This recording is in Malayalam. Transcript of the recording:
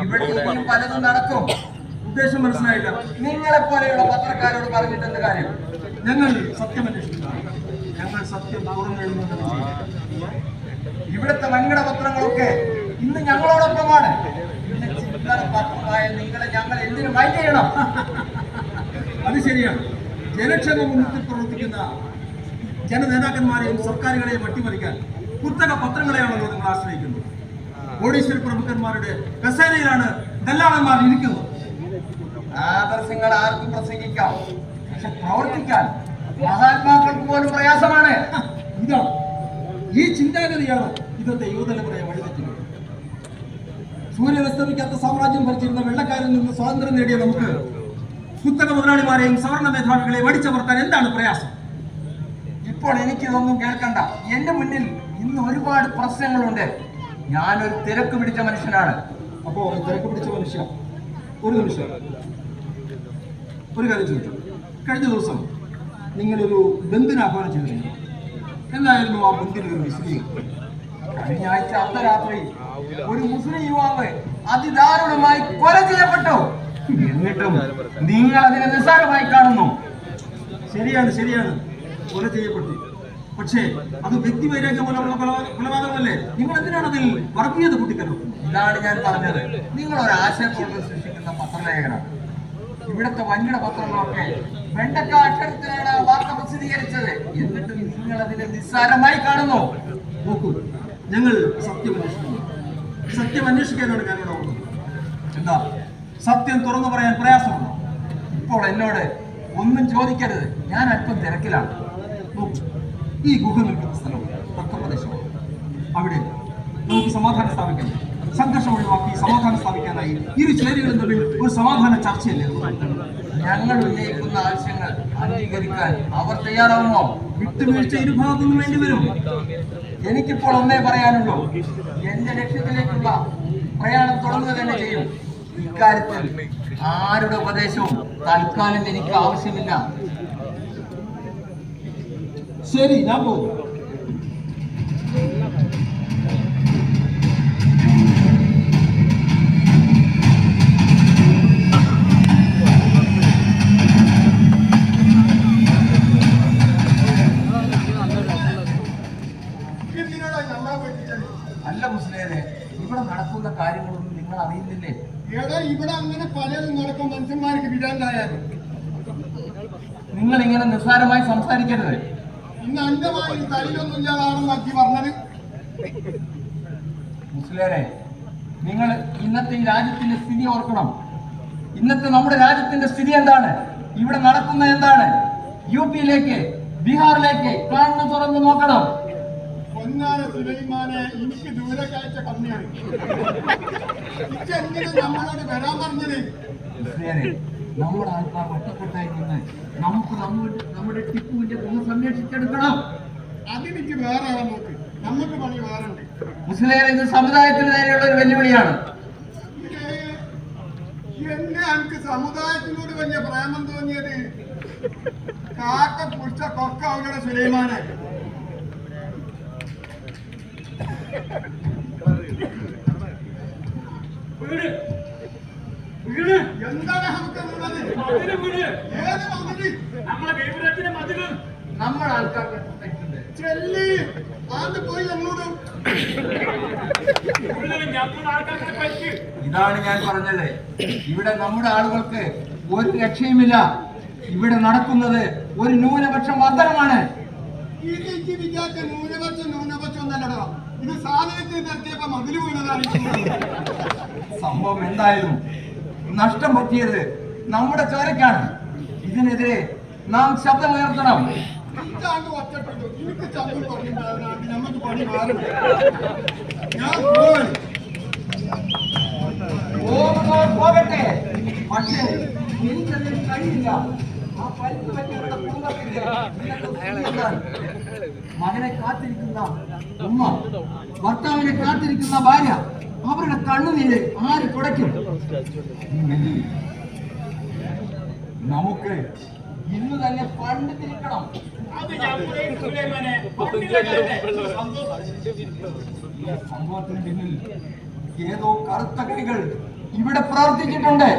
ഇവിടെ ഇനിയും പലതും നടക്കും. ഉദ്ദേശം മനസ്സിലായില്ല. നിങ്ങളെ പോലെയുള്ള പത്രക്കാരോട് പറഞ്ഞിട്ട് എന്ത് കാര്യം? ഞങ്ങൾ സത്യം അന്വേഷിക്കുന്നു. ഞങ്ങൾ സത്യം തുറന്നെഴുതുന്നത്. ഇവിടുത്തെ വൻകിട പത്രങ്ങളൊക്കെ ഇന്ന് ഞങ്ങളോടൊപ്പമാണ്. പിന്നെ ചില്ലറ പത്രമായ നിങ്ങളെ ഞങ്ങൾ എന്തിനു മൈൻഡ് ചെയ്യണം? അത് ശരിയാണ്. ജനക്ഷേമം മുൻനിർത്തി പ്രവർത്തിക്കുന്ന ജനനേതാക്കന്മാരെയും സർക്കാരുകളെയും അട്ടിമറിക്കാൻ കുത്തക പത്രങ്ങളെയാണല്ലോ നിങ്ങൾ ആശ്രയിക്കുന്നത്. കോടീശ്വര പ്രമുഖന്മാരുടെ കസേരയിലാണ് ദല്ലാളന്മാർ ഇരിക്കുന്നത്. ആദർശങ്ങൾ ആർക്കും പ്രസംഗിക്കാം, പക്ഷെ പ്രവർത്തിക്കാൻ മഹാത്മാക്കൾക്ക് പോലും പ്രയാസമാണ്. ഇതാണ് ഈ ചിന്താഗതിയാണ് ഇന്നത്തെ യുവതലമുറയെ വഴിതെറ്റുന്നത്. സൂര്യനസ്തമിക്കാത്ത സാമ്രാജ്യം ഭരിച്ചിരുന്ന വെള്ളക്കാരിൽ നിന്ന് സ്വാതന്ത്ര്യം നേടിയ നമുക്ക് കുത്തക മുതലാളിമാരെയും സവർണ മേധാവികളെയും അടിച്ചമർത്താൻ എന്താണ് പ്രയാസം? ഇപ്പോൾ എനിക്കിതൊന്നും കേൾക്കണ്ട. എന്റെ മുന്നിൽ ഇന്ന് ഒരുപാട് പ്രശ്നങ്ങളുണ്ട്. ഞാനൊരു തിരക്ക് പിടിച്ച മനുഷ്യനാണ്. അപ്പോ തിരക്ക് പിടിച്ച മനുഷ്യ, ഒരു നിമിഷം ഒരു കാര്യം ചോദിച്ചു. കഴിഞ്ഞ ദിവസം നിങ്ങളൊരു ബന്ദിന് ആഹ്വാനം ചെയ്തിരുന്നു. എന്തായിരുന്നു ആ ബന്ദിന് ഒരു വിശദീകരണം? കഴിഞ്ഞ ആഴ്ച അർദ്ധരാത്രി ഒരു മുസ്ലിം യുവാവ് അതിദാരുണമായി കൊല ചെയ്യപ്പെട്ടു. എന്നിട്ടും നിങ്ങൾ അതിനെ നിസ്സാരമായി കാണുന്നു. ശരിയാണ്, ശരിയാണ്, കൊല ചെയ്യപ്പെട്ടു. പക്ഷേ അത് വ്യക്തിവൈരാഗ്യം മൂലമുള്ള കൊലപാതകമല്ലേ? നിങ്ങൾ എന്തിനാണ് അതിൽ വർഗീയത കൂട്ടിക്കലർത്തുന്നത്? ഇതാണ് ഞാൻ പറഞ്ഞത്. നിങ്ങൾ ഒരു ആശയക്കുഴപ്പം സൃഷ്ടിക്കുന്ന പത്രലേഖനം. ഇവിടുത്തെ വൻകിട പത്രങ്ങളൊക്കെ വെണ്ടക്ക അക്ഷരത്തിലാണ് ആ വാർത്ത പ്രസിദ്ധീകരിച്ചത്. എന്നിട്ട് നിങ്ങൾ അതിനെ നിസ്സാരമായി കാണുന്നു. നോക്കൂ, ഞങ്ങൾ സത്യം അന്വേഷിക്കുന്നു. സത്യം അന്വേഷിക്കാനാണ് ഞാനിവിടെ വന്നത്. എന്താ, സത്യം തുറന്നു പറയാൻ പ്രയാസമുണ്ടോ? ഇപ്പോൾ എന്നോട് ഒന്നും ചോദിക്കരുത്, ഞാൻ അല്പം തിരക്കിലാണ്. നോക്കൂ, ഈ ഗുഹ നിൽക്കുന്ന സ്ഥലവും തർക്കപ്രദേശമാണ്. അവിടെ നമുക്ക് സമാധാനം സ്ഥാപിക്കാൻ, സംഘർഷം ഒഴിവാക്കി സമാധാനം സ്ഥാപിക്കാനായി ഇരു ചേരികളും തമ്മിൽ ഒരു സമാധാന ചർച്ചയല്ലേ? ഞങ്ങൾ ഉന്നയിക്കുന്ന ആവശ്യങ്ങൾ അംഗീകരിക്കാൻ അവർ തയ്യാറാവുമോ? വിട്ടുവീഴ്ച ഇരുഭാഗത്തു നിന്നും വേണ്ടി വരും. എനിക്കിപ്പോൾ ഒന്നേ പറയാനുള്ളൂ, എന്റെ ലക്ഷ്യത്തിലേക്കുള്ള പ്രയാണം തുടങ്ങുക തന്നെ ചെയ്യും. ഇക്കാര്യത്തിൽ ആരുടെ ഉപദേശവും തൽക്കാലം എനിക്ക് ആവശ്യമില്ല. ശരി, ഞാൻ പോകും. അല്ല മുസ്ലിമേ, ഇവിടെ നടക്കുന്ന കാര്യങ്ങളൊന്നും നിങ്ങൾ അറിയുന്നില്ലേ? ഇവിടെ അങ്ങനെ പലതും നടക്കും. മനുഷ്യന്മാർക്ക് വിടാണ്ടായാലും നിങ്ങൾ ഇങ്ങനെ നിസ്സാരമായി സംസാരിക്കരുത്. ഇന്ന് അന്ധമായി തലയിലൊന്നും ഇല്ലാതാണെന്ന് അക്കി പറഞ്ഞത്. മുസ്ലിമേ, നിങ്ങൾ ഇന്നത്തെ ഈ രാജ്യത്തിന്റെ സ്ഥിതി ഓർക്കണം. ഇന്നത്തെ നമ്മുടെ രാജ്യത്തിന്റെ സ്ഥിതി എന്താണ്? ഇവിടെ നടക്കുന്ന എന്താണ്? യുപിയിലേക്ക്, ബീഹാറിലേക്ക് കണ്ണു തുറന്ന് നോക്കണം. പൊന്നാന സുലൈമാനെ, എനിക്ക് ദൂരക്കാഴ്ച കമ്മിയാണ്. നമ്മളോട് വരാൻ പറഞ്ഞത്. നമ്മുടെ ആൾക്കാർ ഒറ്റപ്പെട്ടായി നിന്ന് നമുക്ക് നമ്മുടെ ടിപ്പുവിന്റെ ഗുഹ സംരക്ഷിച്ചെടുക്കണം. അതെനിക്ക് വേറെ നോക്ക്, നമുക്ക് പണി വേറെ ഉണ്ട്. മുസ്ലിം ഇത് സമുദായത്തിന് നേരെയുള്ള ഒരു വെല്ലുവിളിയാണ്. എന്നെ എനിക്ക് സമുദായത്തിനോട് വലിയ പ്രേമം തോന്നിയത് കാക്ക പുഷ്ട കൊക്ക അവരുടെ സുലൈമാനെ. എന്താണ് നമ്മുടെ ആൾക്കാർക്ക് ചെല്ലി ആണ്ട് പോയി അങ്ങോട്ടും. ഇതാണ് ഞാൻ പറഞ്ഞത്. ഇവിടെ നമ്മുടെ ആളുകൾക്ക് ഒരു രക്ഷയുമില്ല. ഇവിടെ നടക്കുന്നത് ഒരു ന്യൂനപക്ഷ മർദ്ദനമാണ്. ഇത് വിചാരിച്ച ന്യൂനപക്ഷം ഒന്നല്ലടാ, ഇത് സാധനത്തിൽ നിർത്തിയപ്പോ മതില് വീണതാണ്. സംഭവം എന്തായാലും നഷ്ടം പറ്റിയത് നമ്മുടെ ചോരക്കാണ്. ഇതിനെതിരെ നാം ശബ്ദമുയർത്തണം. ഒറ്റപ്പെട്ടു, എനിക്ക് ചന്ദ്രൻ പറഞ്ഞിട്ടുണ്ടാകുന്ന നമുക്ക് പണി മാറും. ഞാൻ പോകട്ടെ, പക്ഷേ എനിക്കതിന് കഴിയില്ല. ആ പരിക്ക് പറ്റിയവരുടെ കുടുംബത്തിന്റെ മകനെ കാത്തിരിക്കുന്ന ഉമ്മ, ഭർത്താവിനെ കാത്തിരിക്കുന്ന ഭാര്യ, അവരുടെ കണ്ണുനീര് ആര് തുടയ്ക്കും? നമുക്ക് ഇന്ന് തന്നെ ഫണ്ട് തിരിക്കണം. സംഭവത്തിന് പിന്നിൽ ഏതോ കറുത്ത കൈകൾ ഇവിടെ പ്രവർത്തിച്ചിട്ടുണ്ട്.